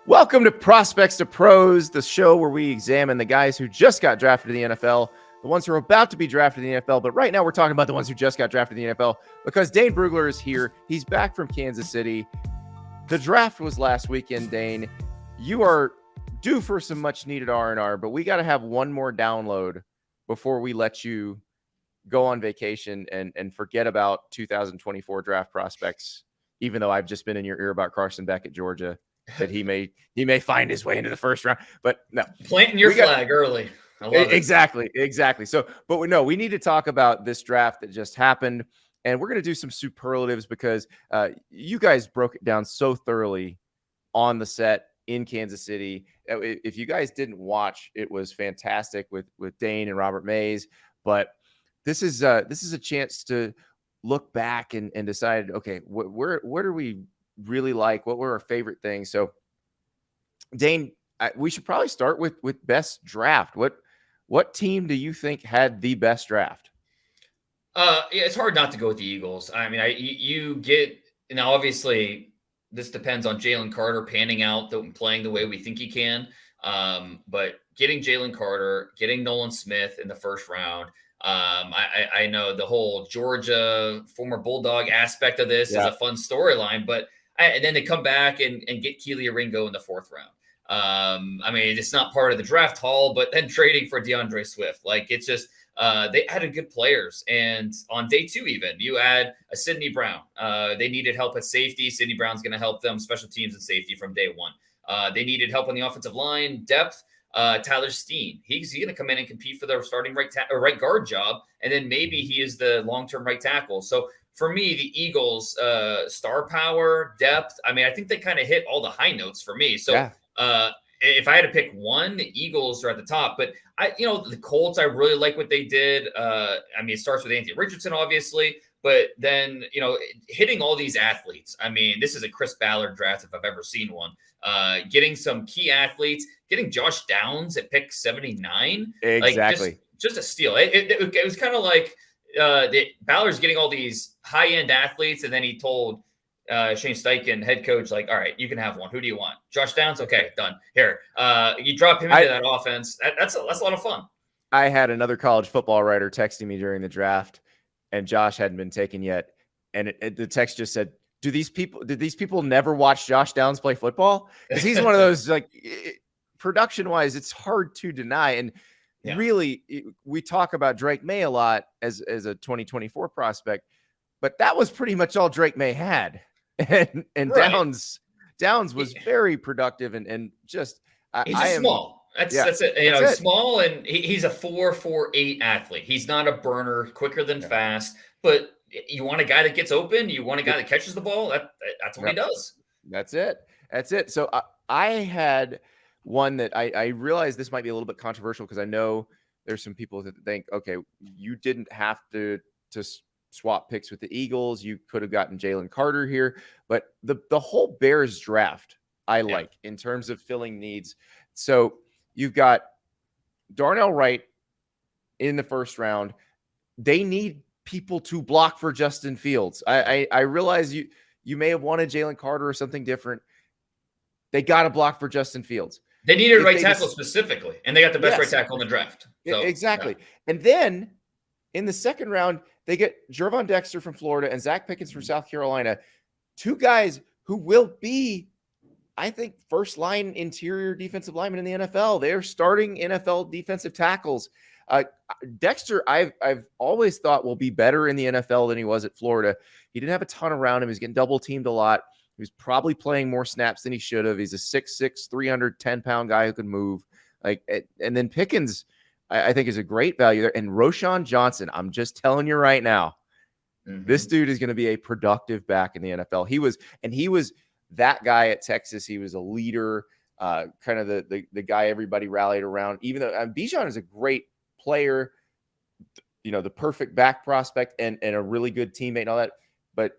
Welcome to Prospects to Pros, the show where we examine the guys who just got drafted in the NFL, the ones who are about to be drafted in the NFL. But right now we're talking about the ones who just got drafted in the NFL because Dane Brugler is here. He's back from Kansas City. The draft was last weekend, Dane. You are due for some much needed R&R, but we got to have one more download before we let you go on vacation and forget about 2024 draft prospects, even though I've just been in your ear about Carson Beck at Georgia. That he may find his way into the first round, but no, planting your flag early. I love it. Exactly. So, but we need to talk about this draft that just happened, and we're going to do some superlatives because you guys broke it down so thoroughly on the set in Kansas City. If you guys didn't watch, it was fantastic with Dane and Robert Mays. But this is a chance to look back and decide, okay, what are we really like? What were our favorite things? So, Dane, we should probably start with best draft. What team do you think had the best draft? Yeah, it's hard not to go with the Eagles. I mean, you get now. Obviously, this depends on Jalen Carter panning out, playing the way we think he can. But getting Jalen Carter, getting Nolan Smith in the first round. I know the whole Georgia former Bulldog aspect of this is a fun storyline, but and then they come back and get Keely Ringo in the fourth round. I mean, it's not part of the draft haul, but then trading for DeAndre Swift, like it's just they added good players. And on day two, even you add a Sidney Brown. They needed help at safety. Sidney Brown's going to help them special teams and safety from day one. They needed help on the offensive line depth. Tyler Steen, he's going to come in and compete for the starting right guard job, and then maybe he is the long-term right tackle. So for me, the Eagles, star power, depth, I mean, I think they kind of hit all the high notes for me. So if I had to pick one, the Eagles are at the top. But the Colts, I really like what they did. I mean, it starts with Anthony Richardson, obviously, but then hitting all these athletes. I mean, this is a Chris Ballard draft if I've ever seen one. Getting some key athletes, getting Josh Downs at pick 79, exactly, like just a steal. It was kind of like Ballard's getting all these high-end athletes, and then he told Shane Steichen, head coach, like, all right, you can have one. Who do you want? Josh Downs? Okay, done. Here, you drop him into that offense. That's a lot of fun. I had another college football writer texting me during the draft, and Josh hadn't been taken yet, and the text just said, did these people never watch Josh Downs play football? Because he's one of those, like, production-wise, it's hard to deny. And really, we talk about Drake May a lot as a 2024 prospect, but that was pretty much all Drake May had. And right. Downs was very productive and just he's small. That's it. He's small, and he's a 4.48 athlete. He's not a burner, quicker than fast, but you want a guy that gets open. You want a guy that catches the ball. That's what he does. That's it. So I had one that I realized this might be a little bit controversial because I know there's some people that think, okay, you didn't have to swap picks with the Eagles. You could have gotten Jalen Carter here, but the whole Bears draft I like in terms of filling needs. So you've got Darnell Wright in the first round. They need people to block for Justin Fields. I realize you may have wanted Jalen Carter or something different. They got to block for Justin Fields. They needed a right tackle specifically, and they got the best right tackle in the draft. So, exactly. And then in the second round, they get Jervon Dexter from Florida and Zach Pickens from South Carolina, two guys who will be, I think, first line interior defensive linemen in the NFL. They're starting NFL defensive tackles. Dexter, I've always thought will be better in the NFL than he was at Florida. He didn't have a ton around him. He was getting double teamed a lot. He was probably playing more snaps than he should have. He's a 6'6", 310-pound guy who can move. And then Pickens, I think, is a great value there. And Roschon Johnson, I'm just telling you right now, this dude is going to be a productive back in the NFL. He was that guy at Texas. He was a leader, kind of the guy everybody rallied around. Even though Bijan is a great player, the perfect back prospect and a really good teammate and all that. But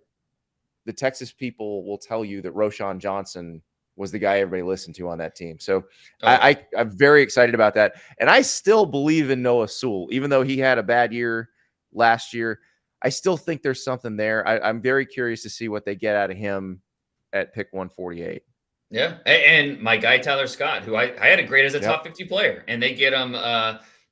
the Texas people will tell you that Roschon Johnson was the guy everybody listened to on that team. So I'm very excited about that. And I still believe in Noah Sewell, even though he had a bad year last year. I still think there's something there. I'm very curious to see what they get out of him at pick 148. Yeah, and my guy Tyler Scott, who I had a grade as a Yep. top 50 player, and they get him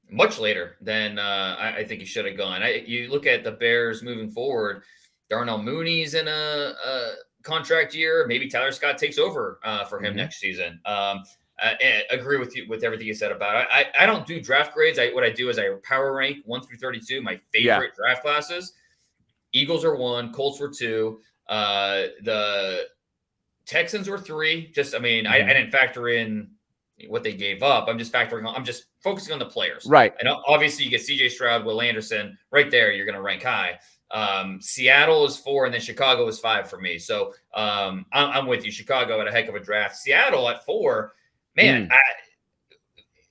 much later than I think he should have gone. You look at the Bears moving forward. Darnell Mooney's in a contract year. Maybe Tyler Scott takes over for him Hmm. next season. I agree with you with everything you said about it. I don't do draft grades. What I do is I power rank 1 through 32, my Yeah. favorite draft classes. Eagles are 1, Colts were 2. The Texans were 3. Just, I mean, I Hmm. didn't factor in what they gave up. I'm just focusing on the players. Right. And obviously, you get CJ Stroud, Will Anderson right there. You're going to rank high. Seattle is 4, and then Chicago is 5 for me. So I'm with you. Chicago had a heck of a draft. Seattle at 4, man. Mm.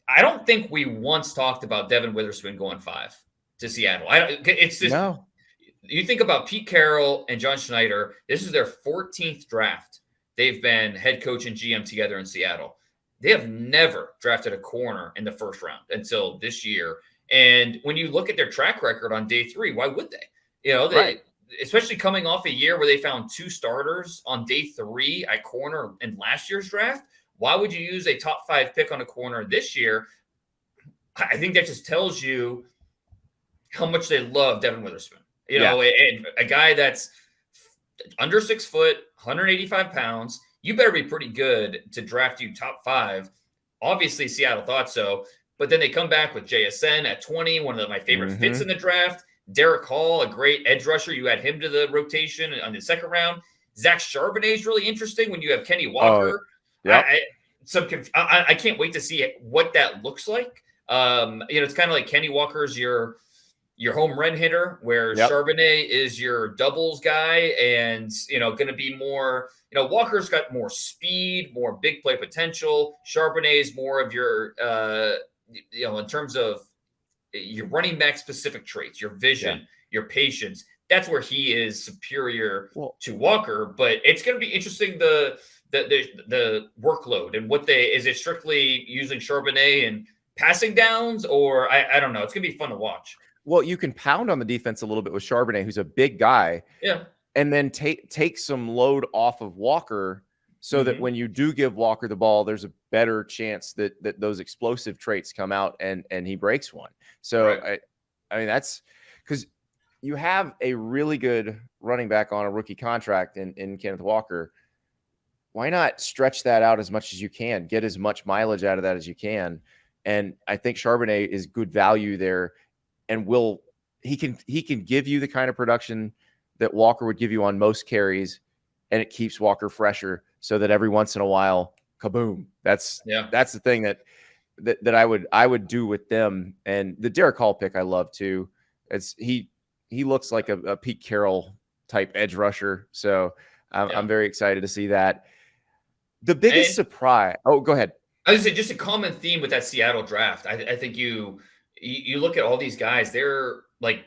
I don't think we once talked about Devin Witherspoon going 5 to Seattle. It's just No. you think about Pete Carroll and John Schneider. This is their 14th draft. They've been head coach and GM together in Seattle. They have never drafted a corner in the first round until this year. And when you look at their track record on day 3, why would they? Right. Especially coming off a year where they found 2 starters on day 3 at corner in last year's draft. Why would you use a top 5 pick on a corner this year? I think that just tells you how much they love Devin Witherspoon. Yeah. And a guy that's under 6 foot, 185 pounds. You better be pretty good to draft you top 5. Obviously, Seattle thought so, but then they come back with JSN at 20, one of my favorite fits Hmm. in the draft. Derek Hall, a great edge rusher. You add him to the rotation on the second round. Zach Charbonnet is really interesting when you have Kenny Oh, Walker. yep. I can't wait to see what that looks like. It's kind of like Kenny Walker's your home run hitter, where Yep. Charbonnet is your doubles guy, and going to be more. Walker's got more speed, more big play potential. Charbonnet is more of your, in terms of your running back specific traits, your Yeah. vision, your patience. That's where he is superior Well, to Walker. But it's going to be interesting the workload and what they is it strictly using Charbonnet and passing downs, or I don't know. It's going to be fun to watch. well, you can pound on the defense a little bit with Charbonnet, who's a big guy, Yeah. and then take some load off of Walker, so that Mm-hmm. when you do give Walker the ball, there's a better chance that those explosive traits come out and he breaks one. So Right. I mean that's because you have a really good running back on a rookie contract in Kenneth Walker. Why not stretch that out as much as you can? Get as much mileage out of that as you can. And I think Charbonnet is good value there, and he can give you the kind of production that Walker would give you on most carries, and it keeps Walker fresher, so that every once in a while, kaboom. That's Yeah. the thing that I would do with them. And the Derek Hall pick I love too. It's he looks like a Pete Carroll type edge rusher, so I'm Yeah. very excited to see that. The biggest And surprise. Oh, go ahead. I would say just a common theme with that Seattle draft. I think you look at all these guys, they're like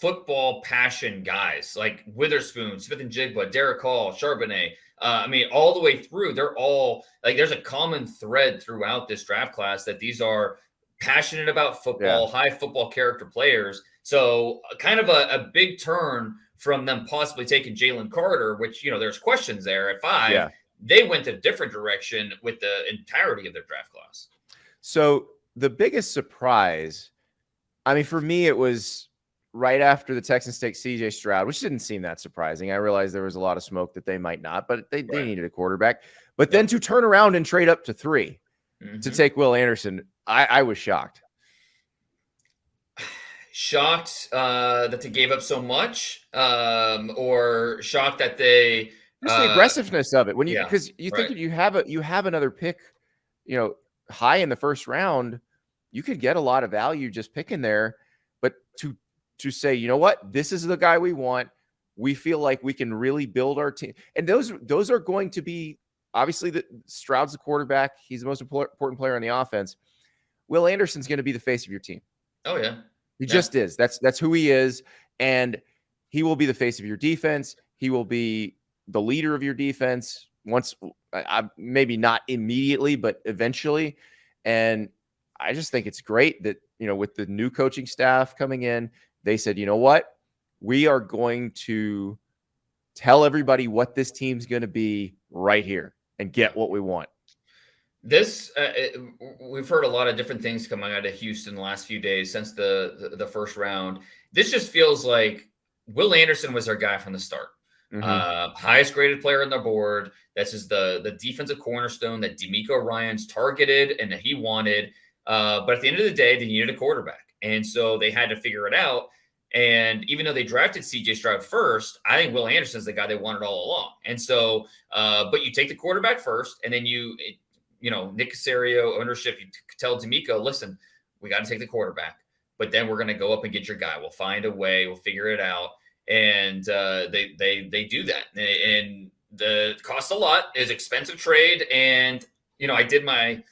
football passion guys, like Witherspoon, Smith and Jigba, Derek Hall, Charbonnet. All the way through, they're all like there's a common thread throughout this draft class that these are passionate about Yeah, football, high football character players. So kind of a big turn from them possibly taking Jalen Carter, which there's questions there at 5. yeah. They went a different direction with the entirety of their draft class. So the biggest surprise, I mean, for me, it was right after the Texans take CJ Stroud, which didn't seem that surprising. I realized there was a lot of smoke that they might not, but they Right. needed a quarterback. But then Yep. to turn around and trade up to 3 to Hmm. take Will Anderson, I was shocked. Shocked that they gave up so much, or shocked that they, Just the aggressiveness of it. yeah, Because you think right, if you have another pick, you know, high in the first round, you could get a lot of value just picking there. But to say, you know what, this is the guy we want. We feel like we can really build our team, and those are going to be obviously the Stroud's the quarterback. He's the most important player on the offense. Will Anderson's going to be the face of your team. oh yeah, He yeah, just is. That's who he is, and he will be the face of your defense. He will be the leader of your defense once, maybe not immediately, but eventually. And I just think it's great that with the new coaching staff coming in, they said, you know what, we are going to tell everybody what this team's going to be right here, and get what we want. This we've heard a lot of different things coming out of Houston the last few days since the first round. This just feels like Will Anderson was our guy from the start. Highest graded player on the board. This is the defensive cornerstone that D'Amico Ryans targeted and that he wanted. But at the end of the day, they needed a quarterback, and so they had to figure it out. And even though they drafted CJ Stroud first, I think Will Anderson is the guy they wanted all along. And so, but you take the quarterback first, and then Nick Caserio ownership, you tell D'Amico, listen, we got to take the quarterback, but then we're going to go up and get your guy. We'll find a way. We'll figure it out. And they do that. And the cost a lot, is expensive trade. And, I did my,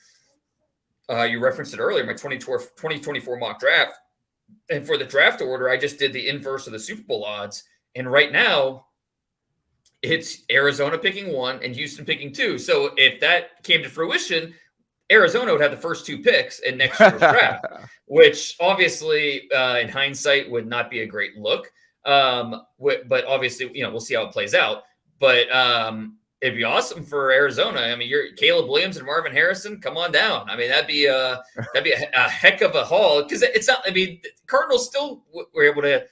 you referenced it earlier, my 2024 mock draft. And for the draft order, I just did the inverse of the Super Bowl odds. And right now, it's Arizona picking 1 and Houston picking 2. So if that came to fruition, Arizona would have the first 2 picks in next year's draft, which obviously, in hindsight, would not be a great look. But obviously, we'll see how it plays out. But it'd be awesome for Arizona. I mean, you're Caleb Williams and Marvin Harrison. Come on down. I mean, that'd be a heck of a haul, because it's not. I mean, Cardinals still were able to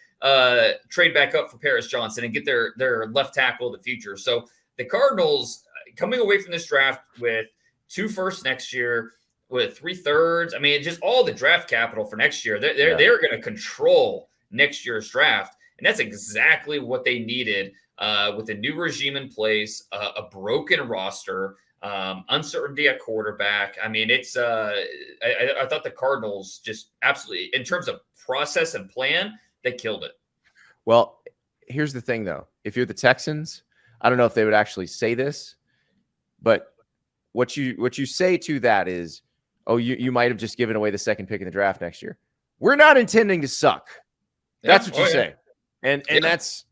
trade back up for Paris Johnson and get their left tackle of the future. So the Cardinals coming away from this draft with 2 firsts next year, with 3/3. I mean, just all the draft capital for next year. They're going to control next year's draft, and that's exactly what they needed with a new regime in place, a broken roster, uncertainty at quarterback. I mean, it's I thought the Cardinals just absolutely, in terms of process and plan, they killed it. Well, here's the thing, though. If you're the Texans, I don't know if they would actually say this, but what you say to that is, oh, you might have just given away the second pick in the draft next year. We're not intending to suck. That's what you say. And that's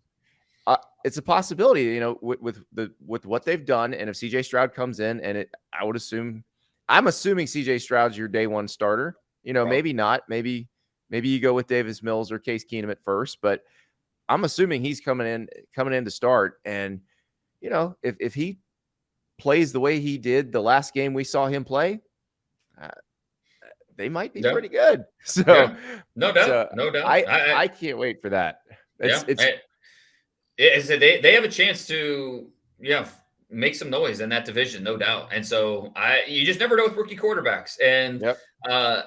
it's a possibility, with what they've done. And if CJ Stroud comes in, and I'm assuming CJ Stroud's your day 1 starter. Maybe not. Maybe you go with Davis Mills or Case Keenum at first, but I'm assuming he's coming in to start. And, if he plays the way he did the last game we saw him play, they might be pretty good. So no doubt. I can't wait for that. They have a chance to, make some noise in that division, no doubt. And so you just never know with rookie quarterbacks. And the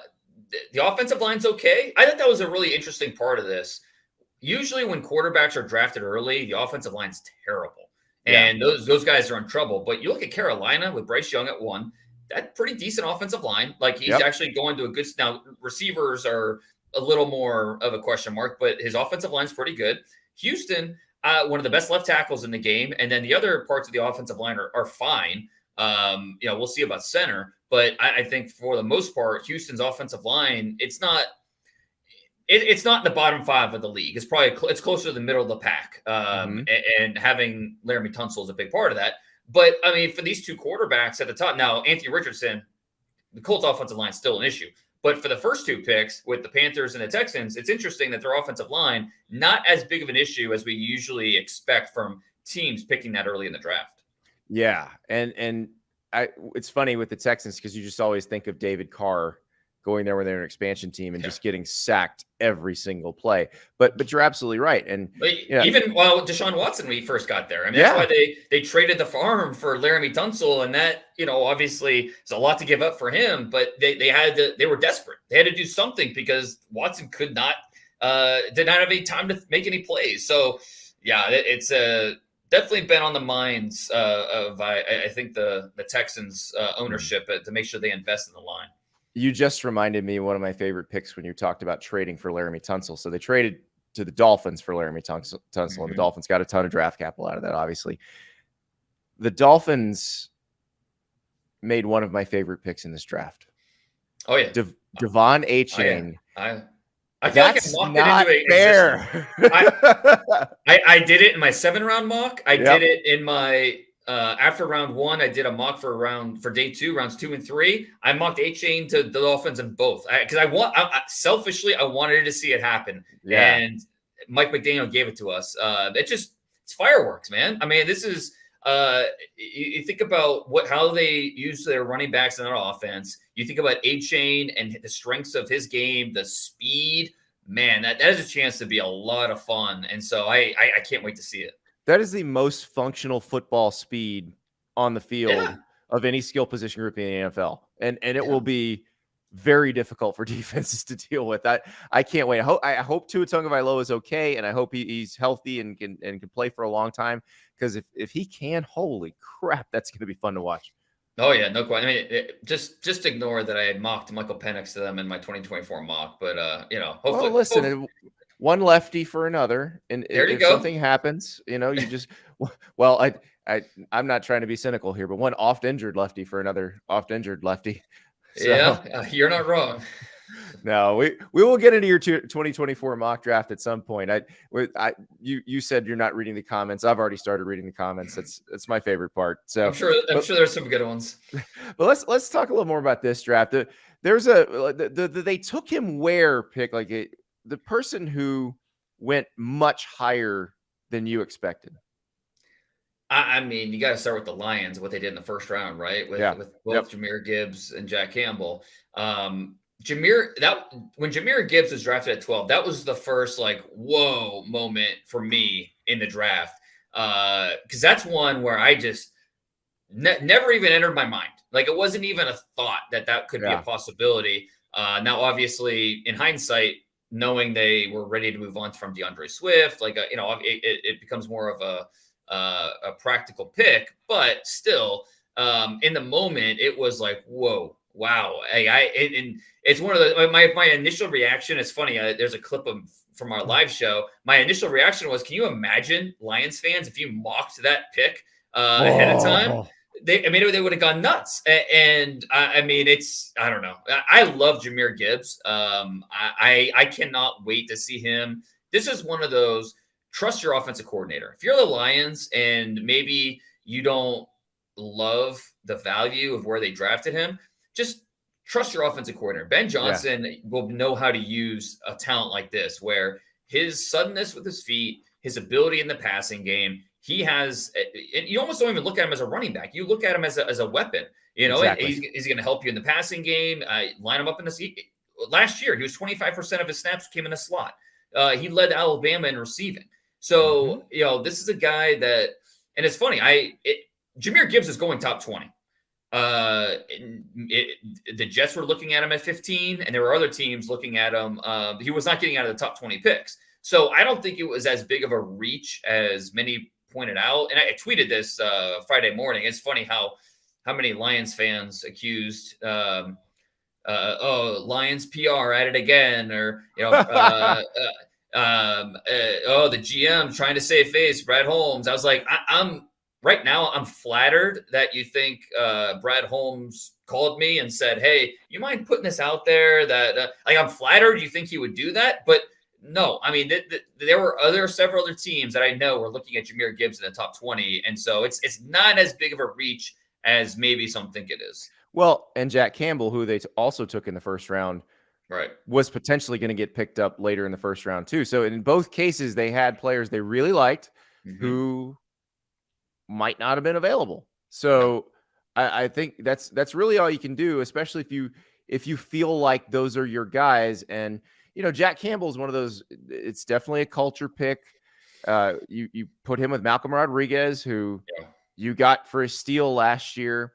offensive line's okay. I think that was a really interesting part of this. Usually when quarterbacks are drafted early, the offensive line's terrible. And those guys are in trouble. But you look at Carolina with Bryce Young at 1, that's pretty decent offensive line. Like, he's actually going to a good – now, receivers are a little more of a question mark, but his offensive line's pretty good. Houston, one of the best left tackles in the game. And then the other parts of the offensive line are fine. We'll see about center. But I think for the most part, Houston's offensive line, it's not in the bottom 5 of the league. It's probably it's closer to the middle of the pack. And having Laramie Tunsil is a big part of that. But I mean, for these 2 quarterbacks at the top, now Anthony Richardson, the Colts offensive line is still an issue. But for the first 2 picks with the Panthers and the Texans, it's interesting that their offensive line, not as big of an issue as we usually expect from teams picking that early in the draft. Yeah. And it's funny with the Texans, because you just always think of David Carr going there when they're an expansion team and just getting sacked every single play. But you're absolutely right. And even while Deshaun Watson, when he first got there, I mean, that's why they traded the farm for Laramie Tunsil, and that, obviously it's a lot to give up for him, but they were desperate. They had to do something because Watson did not have any time to make any plays. So it's definitely been on the minds of I think the Texans ownership to make sure they invest in the line. You just reminded me of one of my favorite picks when you talked about trading for Laramie Tunsil. So they traded to the Dolphins for Laramie Tunsil, and the Dolphins got a ton of draft capital out of that, obviously. The Dolphins made one of my favorite picks in this draft. Oh, yeah. Devon Achane. I feel like I mocked it into fair. I did it in my 7-round mock. I did it in my after round 1. I did a mock for day 2, rounds 2 and 3. I mocked Achane to the Dolphins in both, because selfishly I wanted to see it happen. And Mike McDaniel gave it to us. It's fireworks, man. I mean, this is You think about how they use their running backs in their offense. You think about A-Chain and the strengths of his game, the speed. Man, that has a chance to be a lot of fun, and so I can't wait to see it. That is the most functional football speed on the field Yeah, of any skill position group in the NFL, and it yeah. will be very difficult for defenses to deal with. I can't wait. I hope Tua Tagovailoa is okay, and I hope he's healthy and can play for a long time. Because if he can, holy crap, that's going to be fun to watch. Oh yeah, no question. I mean, just ignore that I had mocked Michael Penix to them in my 2024 mock, but Well, hopefully, listen, one lefty for another, and there you if go. something happens, you just well, I'm not trying to be cynical here, but one oft injured lefty for another oft injured lefty. So Yeah, you're not wrong. no, we will get into your 2024 mock draft at some point. You said you're not reading the comments. I've already started reading the comments. That's my favorite part. So, I'm but sure there's some good ones. but let's talk a little more about this draft. They took him where pick the person who went much higher than you expected. I mean, you got to start with the Lions, what they did in the first round, right? Yeah. With Yep. both Jahmyr Gibbs and Jack Campbell. When Jahmyr Gibbs was drafted at 12, that was the first like whoa moment for me in the draft. Because that's one where I just never even entered my mind. Like it wasn't even a thought that could be a Yeah. possibility. Now, obviously, in hindsight, knowing they were ready to move on from DeAndre Swift, it becomes more of a practical pick. But still, in the moment, it was like, whoa, wow. And it's one of the my initial reaction. It's funny. There's a clip from our live show. My initial reaction was, can you imagine Lions fans if you mocked that pick ahead of time? Oh, They would have gone nuts. And I mean, I don't know. I love Jahmyr Gibbs. I cannot wait to see him. This is one of those trust your offensive coordinator. If you're the Lions and maybe you don't love the value of where they drafted him, just trust your offensive coordinator. Ben yeah, Johnson will know how to use a talent like this, where his suddenness with his feet, his ability in the passing game, he has, and you almost don't even look at him as a running back. You look at him as a weapon. exactly. He's going to help you in the passing game. Line him up in the last year. He was 25% of his snaps came in the slot. He led Alabama in receiving. Mm-hmm. So this is a guy that, and it's funny. Jahmyr Gibbs is going top 20. The Jets were looking at him at 15, and there were other teams looking at him. He was not getting out of the top 20 picks. So I don't think it was as big of a reach as many pointed out. And I tweeted this Friday morning. It's funny how many Lions fans accused Lions PR at it again, or the GM trying to save face, Brad Holmes. I was like, I'm right now, I'm flattered that you think Brad Holmes called me and said, "Hey, you mind putting this out there?" I'm flattered you think he would do that, but no. I mean, there were several other teams that I know were looking at Jahmyr Gibbs in the top 20, and so it's not as big of a reach as maybe some think it is. Well, and Jack Campbell, who they also took in the first round, Right. was potentially going to get picked up later in the first round too. So in both cases, they had players they really liked Mm-hmm. who might not have been available. No. So I think that's really all you can do, especially if you feel like those are your guys. And Jack Campbell is one of those. It's definitely a culture pick. You put him with Malcolm Rodriguez, who Yeah. you got for a steal last year,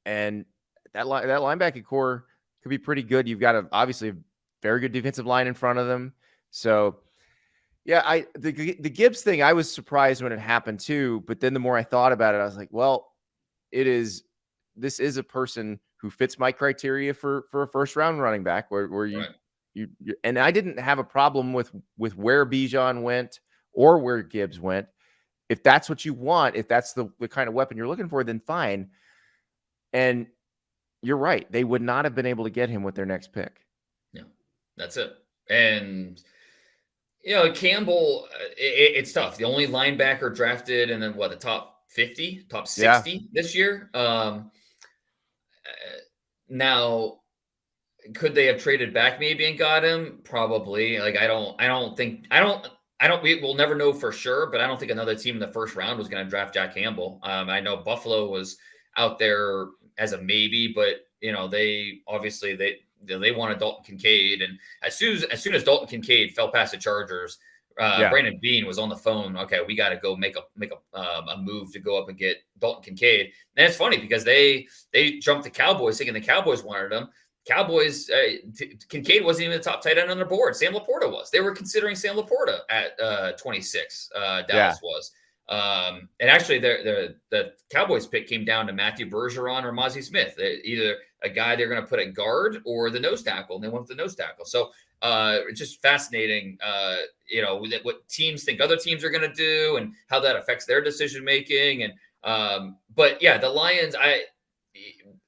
and that linebacking core could be pretty good. You've got obviously a very good defensive line in front of them. So yeah, the Gibbs thing, I was surprised when it happened too. But then the more I thought about it, I was like, well, this is a person who fits my criteria for a first round running back where you, Right. you and I didn't have a problem with where Bijan went or where Gibbs went. If that's what you want, if that's the kind of weapon you're looking for, then fine. And you're right. They would not have been able to get him with their next pick. Yeah, that's it. And Campbell, it's tough. The only linebacker drafted and then the top 50, top 60 this year. Now, could they have traded back maybe and got him? Probably. Like I don't we'll never know for sure, but I don't think another team in the first round was going to draft Jack Campbell. I know Buffalo was out there as a maybe, but they obviously they wanted Dalton Kincaid, and as soon as Dalton Kincaid fell past the Chargers, Yeah. Brandon Beane was on the phone. Okay, we got to go make a move to go up and get Dalton Kincaid. And it's funny because they jumped the Cowboys thinking the Cowboys wanted him. Cowboys, Kincaid wasn't even the top tight end on their board. Sam Laporta was. They were considering Sam Laporta at 26. Yeah. Dallas was. And actually, the Cowboys pick came down to Matthew Bergeron or Mozzie Smith. Either a guy they're going to put at guard or the nose tackle, and they went with the nose tackle. So it's just fascinating, what teams think other teams are going to do and how that affects their decision making. And but yeah, the Lions,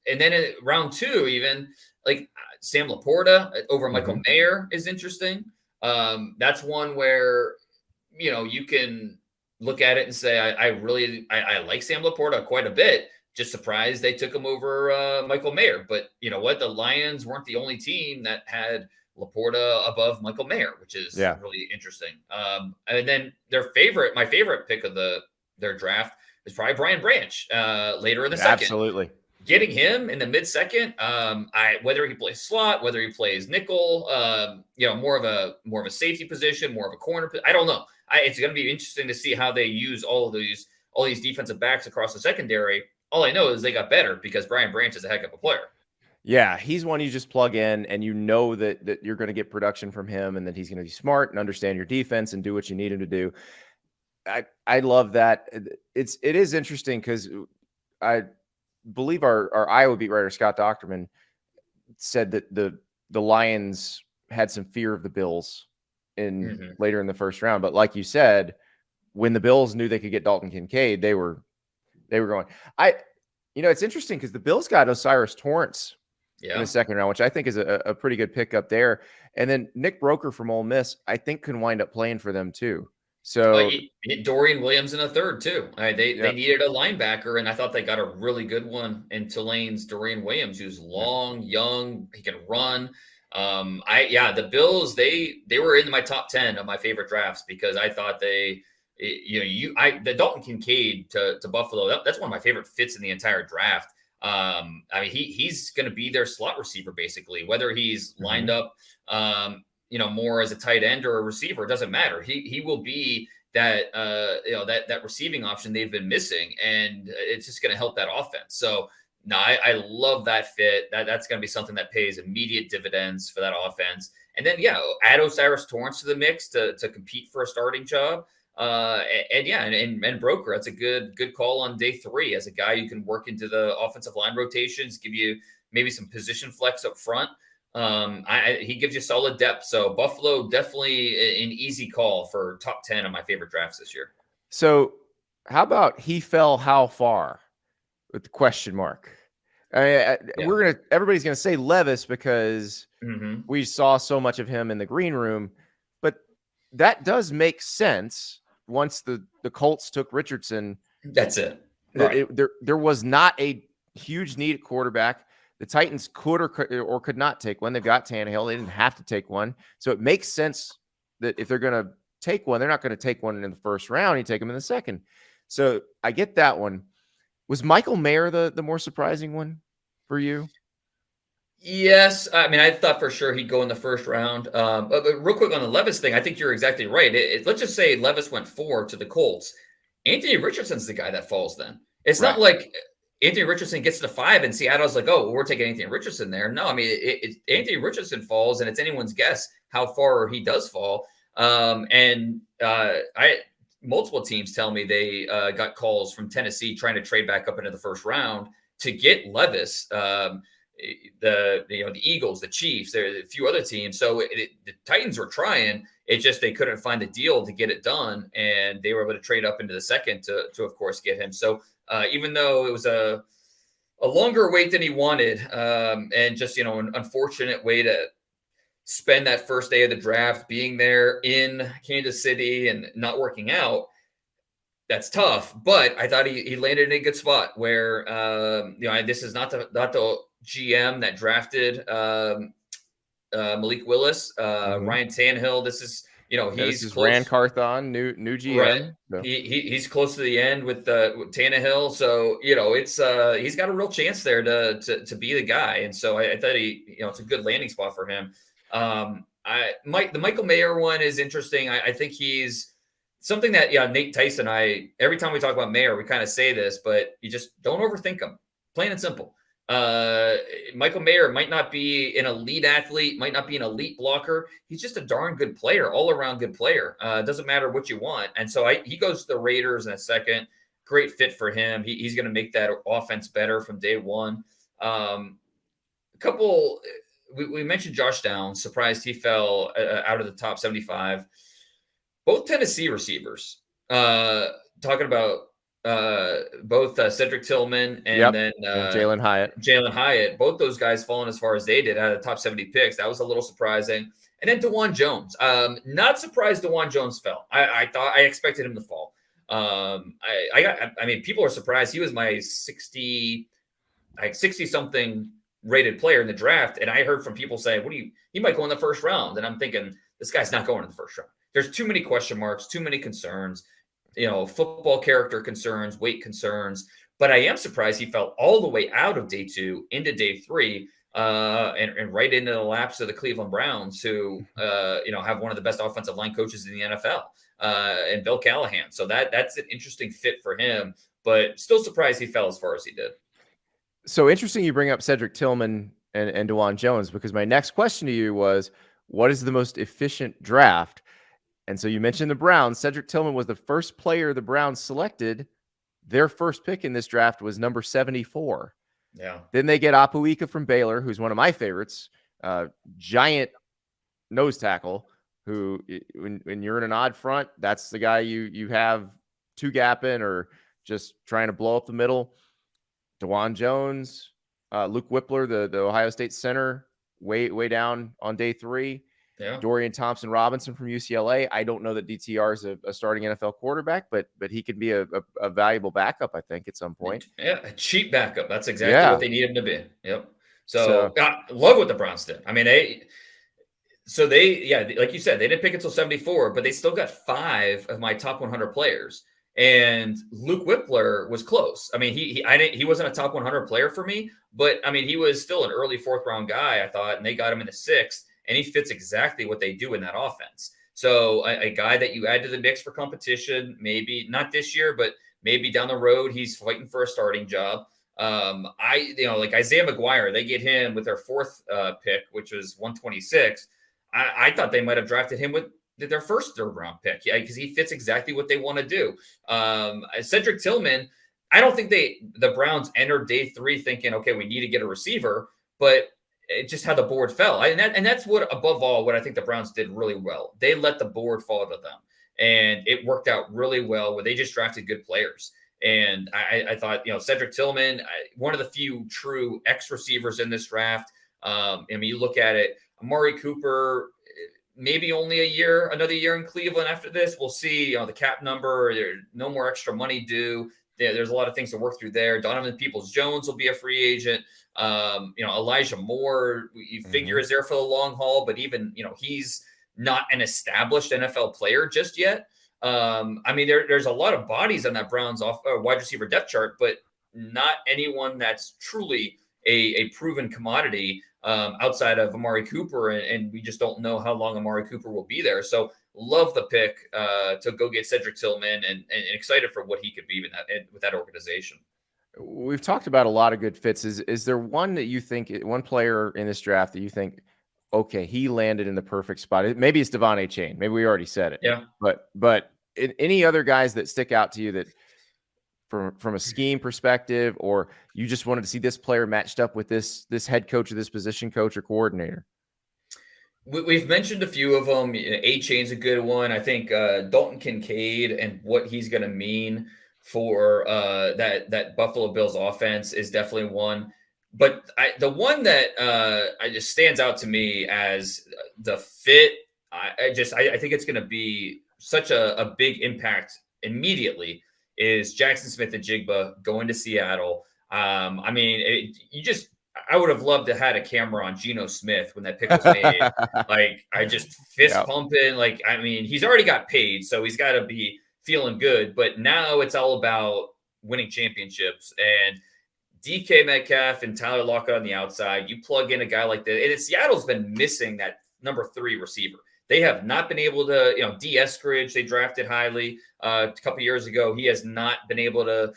and then in round 2, even like Sam Laporta over Michael Mayer is interesting. That's one where you can look at it and say, I like Sam Laporta quite a bit. Just surprised they took him over Michael Mayer. But you know what? The Lions weren't the only team that had Laporta above Michael Mayer, which is really interesting. And then my favorite pick of their draft is probably Brian Branch later in the second. Absolutely. Getting him in the mid-second, whether he plays slot, whether he plays nickel, more of a safety position, more of a corner. I don't know. It's going to be interesting to see how they use all these defensive backs across the secondary. All I know is they got better because Brian Branch is a heck of a player. Yeah, he's one you just plug in, and that you're going to get production from him, and that he's going to be smart and understand your defense and do what you need him to do. I love that. It is interesting because I believe our Iowa beat writer Scott Docterman said that the Lions had some fear of the Bills later in the first round. But like you said, when the Bills knew they could get Dalton Kincaid, they were going. It's interesting because the Bills got Osiris Torrance in the second round, which I think is a pretty good pickup there. And then Nick Broker from Ole Miss, I think, can wind up playing for them too. So Dorian Williams in a third too. They needed a linebacker, and I thought they got a really good one in Tulane's Dorian Williams, who's long, young, he can run. The Bills, they were in my top 10 of my favorite drafts because I thought the Dalton Kincaid to Buffalo, that's one of my favorite fits in the entire draft. He's going to be their slot receiver basically, whether he's lined up more as a tight end or a receiver, it doesn't matter. He will be that that receiving option they've been missing, and it's just going to help that offense. So no, I love that fit. That's going to be something that pays immediate dividends for that offense. And then add Osiris Torrance to the mix to compete for a starting job. And Broker, that's a good call on day 3 as a guy you can work into the offensive line rotations, give you maybe some position flex up front. He gives you solid depth. So Buffalo, definitely an easy call for top 10 of my favorite drafts this year. So how about he fell how far with the question mark? Everybody's going to say Levis because we saw so much of him in the green room, but that does make sense. Once the Colts took Richardson, that's it. Right. There was not a huge need at quarterback. The Titans could or could not take one. They've got Tannehill. They didn't have to take one. So it makes sense that if they're going to take one, they're not going to take one in the first round. You take them in the second. So I get that one. Was Michael Mayer the more surprising one for you? Yes. I thought for sure he'd go in the first round. But real quick on the Levis thing, I think you're exactly right. Let's just say Levis went 4 to the Colts. Anthony Richardson's the guy that falls then. It's not like Anthony Richardson gets to 5 and Seattle's like, oh, we're taking Anthony Richardson there. No, Anthony Richardson falls, and it's anyone's guess how far he does fall. Multiple teams tell me they got calls from Tennessee trying to trade back up into the first round to get Levis. The Eagles, the Chiefs, there are a few other teams. So the Titans were trying. It just they couldn't find a deal to get it done, and they were able to trade up into the second to of course get him. So even though it was a longer wait than he wanted, and just an unfortunate way to spend that first day of the draft, being there in Kansas City and not working out, that's tough. But I thought he landed in a good spot where this is not the GM that drafted Malik Willis, Ryan Tannehill. This is Yeah, this he's is Rand close. Carthon, new Right. GM. So He's close to the end with Tannehill, so it's he's got a real chance there to be the guy, and so I thought it's a good landing spot for him. The Michael Mayer one is interesting. I think he's something that Nate Tyson. Every time we talk about Mayer, we kind of say this, but you just don't overthink him. Plain and simple. Uh, Michael Mayer might not be an elite athlete, might not be an elite blocker. He's just a darn good player, all around good player. Doesn't matter what you want. And so he goes to the Raiders in a second. Great fit for him. He's going to make that offense better from day one. A couple, we mentioned Josh Downs. Surprised he fell out of the top 75. Both Tennessee receivers. Talking about both Cedric Tillman and yep, then and Jalen Hyatt. Jalen Hyatt, both those guys falling as far as they did out of the top 70 picks. That was a little surprising. And then DeJuan Jones. Not surprised DeJuan Jones fell. I expected him to fall. I mean, people are surprised. He was my 60 something rated player in the draft. And I heard from people say, he might go in the first round. And I'm thinking, this guy's not going in the first round. There's too many question marks, too many concerns, football character concerns, weight concerns. But I am surprised he fell all the way out of day 2 into day 3, and right into the laps of the Cleveland Browns, who have one of the best offensive line coaches in the NFL, and Bill Callahan. So that's an interesting fit for him. But still surprised he fell as far as he did. So interesting you bring up Cedric Tillman and DeJuan Jones, because my next question to you was, what is the most efficient draft? And so you mentioned the Browns. Cedric Tillman was the first player the Browns selected. Their first pick in this draft was number 74. Yeah. Then they get Apuika from Baylor, who's one of my favorites, giant nose tackle, who when you're in an odd front, that's the guy you have two gapping or just trying to blow up the middle. DeJuan Jones, Luke Whippler, the Ohio State center, way down on day 3. Yeah. Dorian Thompson-Robinson from UCLA. I don't know that DTR is a starting NFL quarterback, but he could be a valuable backup, I think, at some point. Yeah, a cheap backup. That's exactly what they need him to be. Yep. So love what the Browns did. I mean, like you said, they didn't pick until 74, but they still got 5 of my top 100 players. And Luke Whippler was close. I mean, he wasn't a top 100 player for me, but I mean, he was still an early 4th round guy, I thought, and they got him in the 6th. And he fits exactly what they do in that offense. So a guy that you add to the mix for competition, maybe not this year, but maybe down the road, he's fighting for a starting job. Like Isaiah McGuire, they get him with their 4th pick, which was 126. I thought they might have drafted him with their first 3rd round pick, because he fits exactly what they want to do. Cedric Tillman, I don't think the Browns entered day 3 thinking, okay, we need to get a receiver, but it just how the board fell. And that's what, above all, what I think the Browns did really well. They let the board fall to them. And it worked out really well where they just drafted good players. And I thought, Cedric Tillman, one of the few true X receivers in this draft. I mean, you look at it, Amari Cooper, maybe only another year in Cleveland after this. We'll see, the cap number, there's no more extra money due. There's a lot of things to work through there. Donovan Peoples-Jones will be a free agent. Elijah Moore, you figure is there for the long haul, but even, he's not an established NFL player just yet. I mean, there's a lot of bodies on that Browns wide receiver depth chart, but not anyone that's truly a proven commodity outside of Amari Cooper. And we just don't know how long Amari Cooper will be there. So love the pick to go get Cedric Tillman and excited for what he could be with that organization. We've talked about a lot of good fits. Is there one that you think, one player in this draft that you think, okay, he landed in the perfect spot? Maybe it's Devon Achane. Maybe we already said it. Yeah. But any other guys that stick out to you that from a scheme perspective, or you just wanted to see this player matched up with this head coach or this position coach or coordinator? We've mentioned a few of them. Achane's a good one. I think Dalton Kincaid and what he's going to mean for that Buffalo Bills offense is definitely one. But the one that I just stands out to me as the fit, I think it's going to be such a big impact immediately, is Jackson Smith and Jigba going to Seattle. I mean, I would have loved to had a camera on Geno Smith when that pick was made. Like, I just fist Yep. pumping. Like, I mean, he's already got paid, so he's got to be feeling good. But now it's all about winning championships. And DK Metcalf and Tyler Lockett on the outside, you plug in a guy like that. And Seattle's been missing that number 3 receiver. They have not been able to, D. Eskridge, they drafted highly a couple years ago. He has not been able to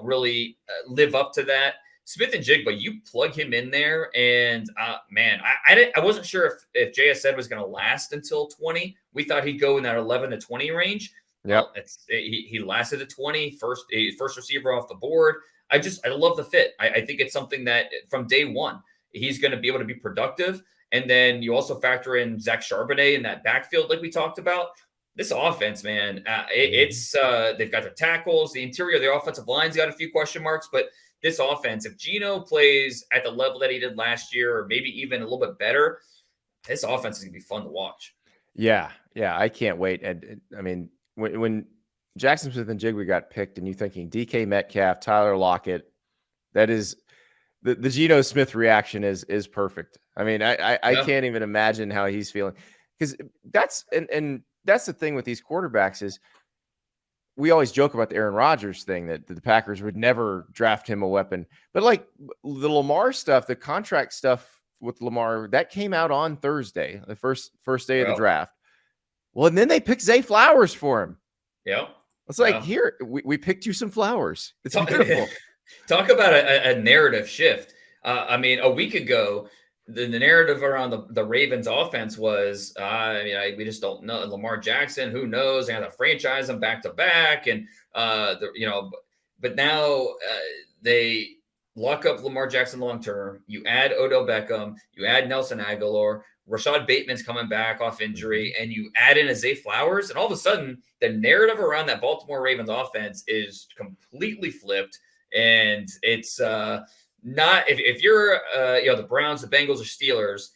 really live up to that. Smith and Jigba, you plug him in there, and man, I wasn't sure if JSN was going to last until 20. We thought he'd go in that 11 to 20 range. Yep. Well, he lasted at 20, first receiver off the board. I love the fit. I think it's something that from day one, he's going to be able to be productive. And then you also factor in Zach Charbonnet in that backfield, like we talked about. This offense, man, it's they've got their tackles, the interior, the offensive line's got a few question marks, but this offense, if Geno plays at the level that he did last year, or maybe even a little bit better, this offense is gonna be fun to watch. Yeah, I can't wait. And I mean, when Jackson Smith and Jigba got picked, and you thinking DK Metcalf, Tyler Lockett, that is the Geno Smith reaction is perfect. I mean, I can't even imagine how he's feeling, because that's and that's the thing with these quarterbacks is we always joke about the Aaron Rodgers thing that the Packers would never draft him a weapon, but like the Lamar stuff, the contract stuff with Lamar, that came out on Thursday, the first day of the draft. Well, and then they picked Zay Flowers for him. Yeah. It's like, here, we picked you some flowers. It's beautiful. Talk about a narrative shift. I mean, a week ago, the narrative around the Ravens offense was, we just don't know. Lamar Jackson, who knows? They had to franchise him back to back. And, but now they lock up Lamar Jackson long term. You add Odell Beckham, you add Nelson Aguilar. Rashad Bateman's coming back off injury, and you add in a Zay Flowers, and all of a sudden, the narrative around that Baltimore Ravens offense is completely flipped. And it's not if you're the Browns, the Bengals, or Steelers,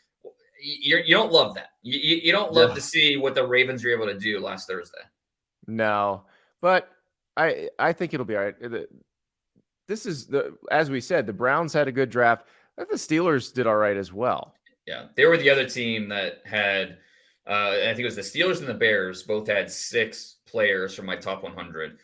you don't love that. You don't love to see what the Ravens were able to do last Thursday. No, but I think it'll be all right. This is as we said, the Browns had a good draft. The Steelers did all right as well. Yeah, they were the other team that had, I think it was the Steelers and the Bears both had 6 players from my top 100.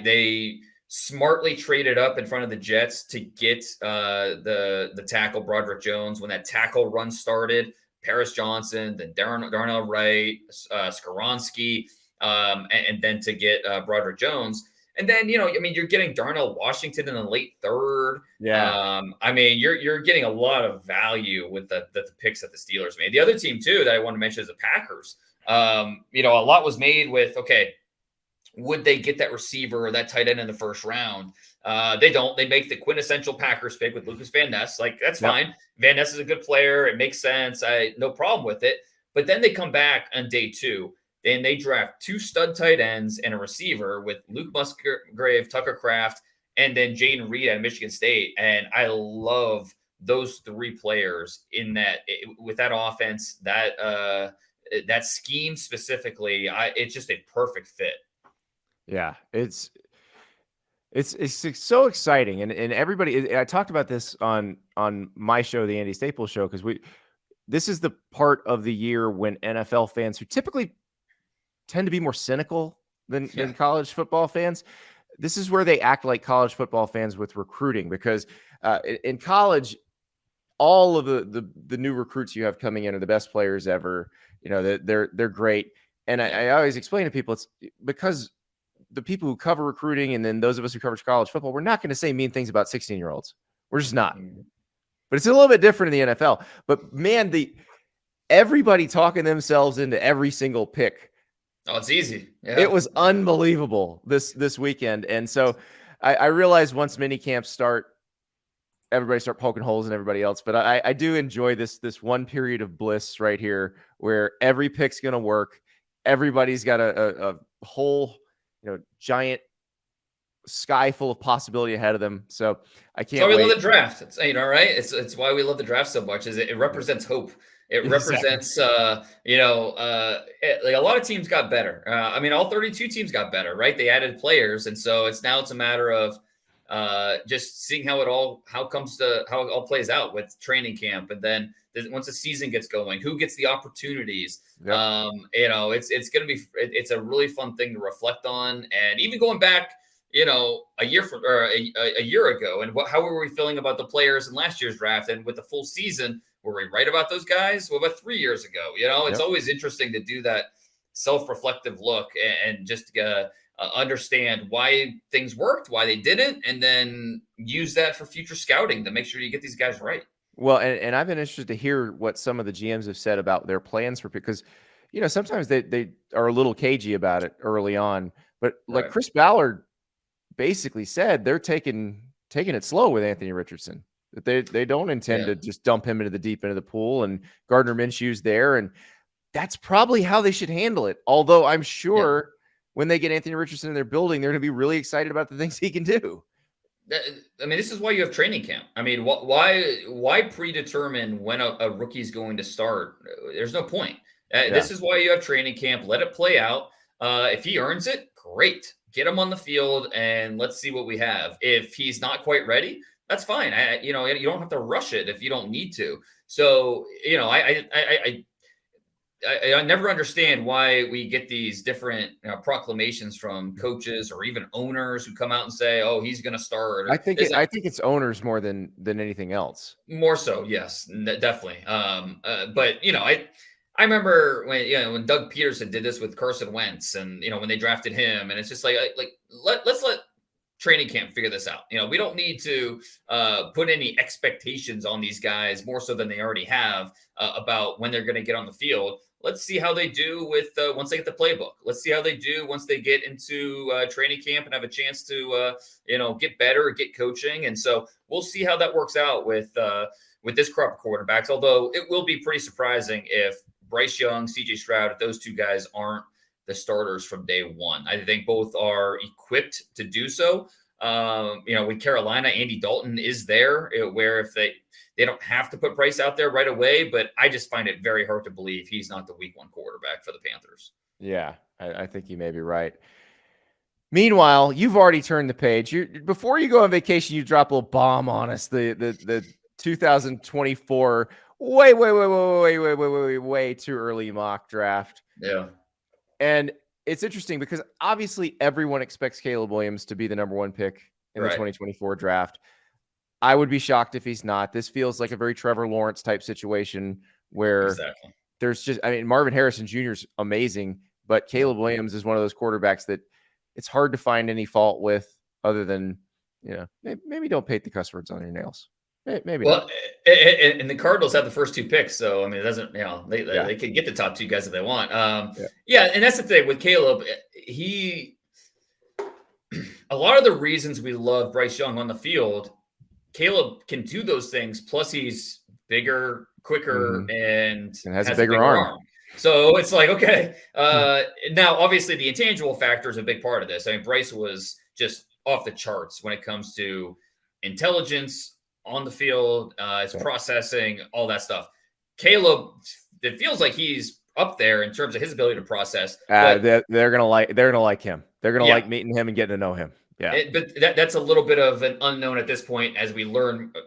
They smartly traded up in front of the Jets to get the tackle Broderick Jones when that tackle run started. Paris Johnson, then Darnell Wright, Skoronski, and then to get Broderick Jones. And then, you're getting Darnell Washington in the late 3rd. Yeah. You're getting a lot of value with the picks that the Steelers made. The other team, too, that I want to mention is the Packers. A lot was made with, okay, would they get that receiver or that tight end in the first round? They don't. They make the quintessential Packers pick with Lucas Van Ness. Like, that's fine. Van Ness is a good player. It makes sense. No problem with it. But then they come back on day 2. And they draft 2 stud tight ends and a receiver with Luke Musgrave, Tucker Kraft, and then Jaden Reed at Michigan State. And I love those 3 players in with that offense, that scheme specifically. It's just a perfect fit. Yeah, it's so exciting, and everybody. I talked about this on my show, the Andy Staples Show, because this is the part of the year when NFL fans who typically tend to be more cynical than college football fans. This is where they act like college football fans with recruiting, because in college, all of the new recruits you have coming in are the best players ever. They're great. And I always explain to people, it's because the people who cover recruiting and then those of us who cover college football, we're not going to say mean things about 16-year-olds. We're just not. But it's a little bit different in the NFL. But man, everybody talking themselves into every single pick. Oh, it's easy. Yeah. It was unbelievable this weekend. And so I realized once mini camps start, everybody start poking holes in everybody else. But I do enjoy this one period of bliss right here where every pick's going to work. Everybody's got a whole, giant sky full of possibility ahead of them. So I can't wait. That's why we love the draft. Right? It's why we love the draft so much, is it represents hope. It represents, like a lot of teams got better. All 32 teams got better, right? They added players. And so it's a matter of, just seeing how it all plays out with training camp, and then once the season gets going, who gets the opportunities. Yep. It's going to be it's a really fun thing to reflect on, and even going back, a year ago, and how were we feeling about the players in last year's draft, and with the full season, were we right about those guys? What about 3 years ago? It's Yep. always interesting to do that self-reflective look and just understand why things worked, why they didn't, and then use that for future scouting to make sure you get these guys right. Well, and I've been interested to hear what some of the GMs have said about their plans for, because sometimes they are a little cagey about it early on, but like Right. Chris Ballard basically said they're taking it slow with Anthony Richardson. That they don't intend Yeah. to just dump him into the deep end of the pool, and Gardner Minshew's there, and that's probably how they should handle it. Although I'm Yeah. sure when they get Anthony Richardson in their building, they're going to be really excited about the things he can do. I mean, this is why you have training camp. I mean, why predetermine when a rookie is going to start? There's no point. Yeah. This is why you have training camp. Let it play out. If he earns it, great. Get him on the field and let's see what we have. If he's not quite ready, that's fine. You don't have to rush it if you don't need to. So, I never understand why we get these different proclamations from coaches or even owners who come out and say, "Oh, he's going to start." I think it's owners more than anything else. More so, yes, definitely. But I remember when Doug Peterson did this with Carson Wentz, and when they drafted him, and it's just let's let training camp figure this out. We don't need to put any expectations on these guys more so than they already have about when they're going to get on the field. Let's see how they do with once they get the playbook. Let's see how they do once they get into training camp and have a chance to get better, get coaching, and so we'll see how that works out with this crop of quarterbacks. Although it will be pretty surprising if Bryce Young, C.J. Stroud, if those two guys aren't the starters from day one. I think both are equipped to do so. With Carolina, Andy Dalton is there, where if they don't have to put Bryce out there right away, but I just find it very hard to believe he's not the week one quarterback for the Panthers. Yeah, I think you may be right. Meanwhile, you've already turned the page. Before you go on vacation, you drop a little bomb on us. The 2024 way too early mock draft. Yeah. And it's interesting because obviously everyone expects Caleb Williams to be the number one pick in the 2024 draft. I would be shocked if he's not. This feels like a very Trevor Lawrence type situation where there's just, Marvin Harrison Jr. is amazing, but Caleb Williams is one of those quarterbacks that it's hard to find any fault with, other than, maybe don't paint the cuss words on your nails. Maybe. Well, and the Cardinals have the first two picks, so it doesn't. They could get the top two guys if they want. Yeah, and that's the thing with Caleb. A lot of the reasons we love Bryce Young on the field, Caleb can do those things. Plus, he's bigger, quicker, and has a bigger arm. So it's like, okay. Now, obviously, the intangible factor is a big part of this. Bryce was just off the charts when it comes to intelligence on the field, his processing, all that stuff. Caleb, it feels like he's up there in terms of his ability to process. They're gonna like him. They're gonna like meeting him and getting to know him. Yeah, but that's a little bit of an unknown at this point as we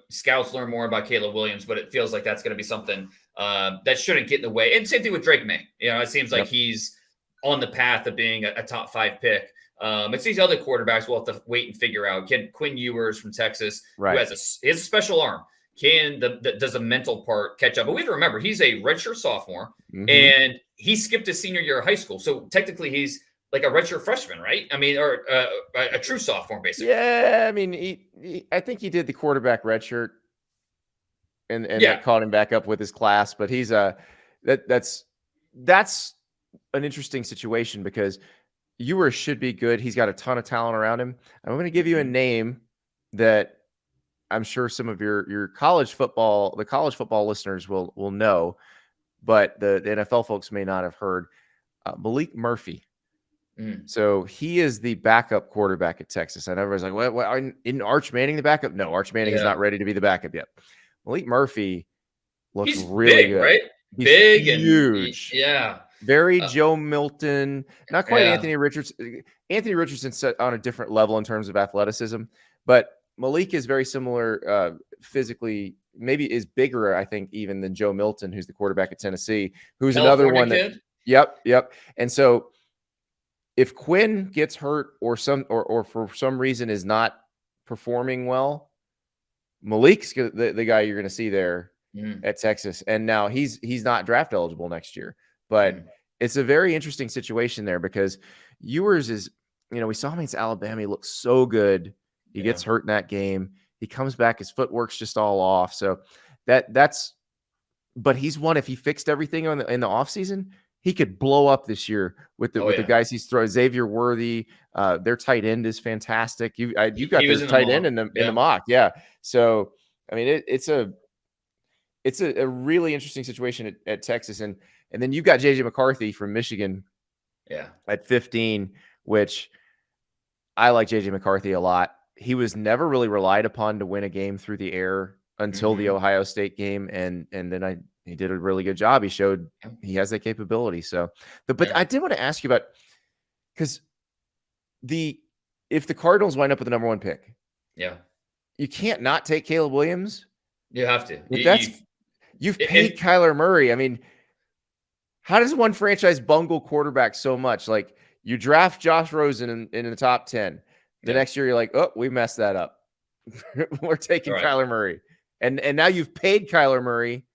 scouts learn more about Caleb Williams. But it feels like that's going to be something that shouldn't get in the way. And same thing with Drake May. It seems like he's on the path of being a top 5 pick. It's these other quarterbacks we'll have to wait and figure out. Quinn Ewers from Texas, who has a special arm. Does a mental part catch up? But we have to remember, he's a redshirt sophomore, and he skipped his senior year of high school. So technically he's like a redshirt freshman, right? Or a true sophomore, basically. Yeah, I think he did the quarterback redshirt, and that caught him back up with his class. But he's that's an interesting situation because Ewers should be good. He's got a ton of talent around him. I'm going to give you a name that I'm sure some of your college football listeners will know, but the NFL folks may not have heard. Malik Murphy. So he is the backup quarterback at Texas. And everybody's like, what isn't Arch Manning the backup? No, Arch Manning is not ready to be the backup yet. Malik Murphy looks really big, good. Right? He's big huge. And very Joe Milton, not quite Anthony Richardson. Anthony Richardson's set on a different level in terms of athleticism, But Malik is very similar physically, maybe is bigger, I think, even than Joe Milton, who's the quarterback at Tennessee, who's another California one that, kid. yep. And so if Quinn gets hurt or for some reason is not performing well, Malik's the guy you're going to see there at Texas. And now he's not draft eligible next year, but it's a very interesting situation there because Ewers is, we saw him against Alabama. He looks so good. He gets hurt in that game. He comes back, his footwork's just all off. So but he's one, if he fixed everything in the offseason, he could blow up this year with the guys he's throwing. Xavier Worthy, their tight end is fantastic. You got their tight end in the mock. Yeah. So, I mean, it's a really interesting situation at Texas. And then you've got JJ McCarthy from Michigan at 15, which I like JJ McCarthy a lot. He was never really relied upon to win a game through the air until the Ohio State game. And then he did a really good job. He showed he has that capability. So, but I did want to ask you about, because if the Cardinals wind up with the number 1 pick, you can't not take Caleb Williams. You have to. You've paid Kyler Murray. I mean, how does one franchise bungle quarterback so much? Like, you draft Josh Rosen in the top 10. The next year, you're like, oh, we messed that up. We're taking Kyler Murray. And now you've paid Kyler Murray,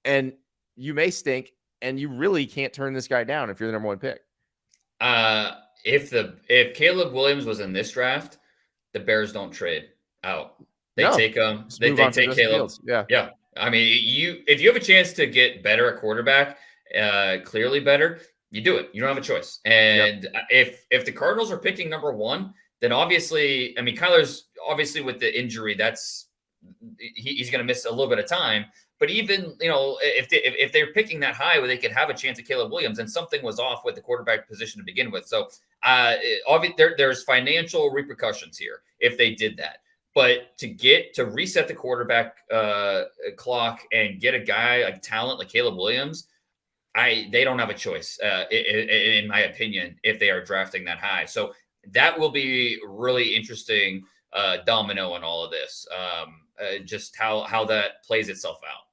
and you may stink, and you really can't turn this guy down if you're the number 1 pick. If Caleb Williams was in this draft, the Bears don't trade out. They take him. They take Caleb. Fields. Yeah. I mean, if you have a chance to get better at quarterback, clearly better, you do it. You don't have a choice. And if the Cardinals are picking number 1, then obviously, I mean, Kyler's obviously with the injury, he's going to miss a little bit of time. But even, if they're picking that high where they could have a chance at Caleb Williams, and something was off with the quarterback position to begin with. So there's financial repercussions here if they did that. But to reset the quarterback clock and get a guy like talent like Caleb Williams, they don't have a choice, in my opinion, if they are drafting that high. So that will be really interesting domino in all of this, just how that plays itself out.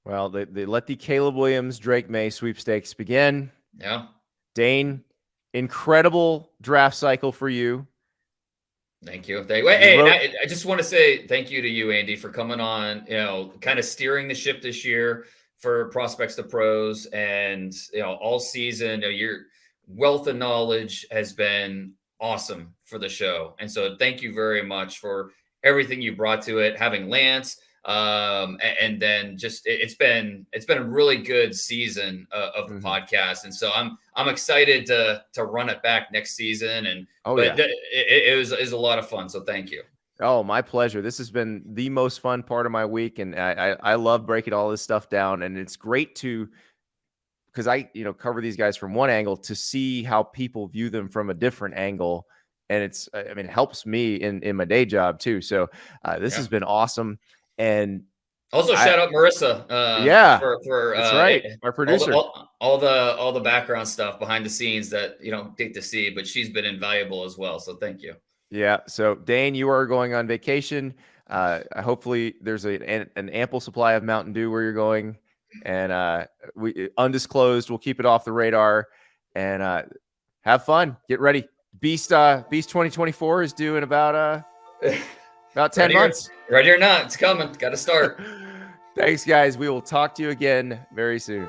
Well, they let the Caleb Williams, Drake May sweepstakes begin. Yeah. Dane, incredible draft cycle for you. Thank you. I just want to say thank you to you, Andy, for coming on, kind of steering the ship this year for Prospects to Pros, and, all season, your wealth of knowledge has been awesome for the show. And so thank you very much for everything you brought to it, having Lance, and then just it's been a really good season of the podcast, and so I'm excited to run it back next season. And it was a lot of fun. So thank you. Oh, my pleasure. This has been the most fun part of my week, and I love breaking all this stuff down. And it's great because I cover these guys from one angle to see how people view them from a different angle, and it helps me in my day job too. So this has been awesome. And also shout out Marissa. For that's right, our producer. All the background stuff behind the scenes that you don't get to see, but she's been invaluable as well. So thank you. Yeah. So Dane, you are going on vacation. Hopefully there's an ample supply of Mountain Dew where you're going, and we undisclosed. We'll keep it off the radar, and have fun. Get ready. Beast 2024 is due in about 10 months. Ready or not, it's coming. Got to start. Thanks, guys. We will talk to you again very soon.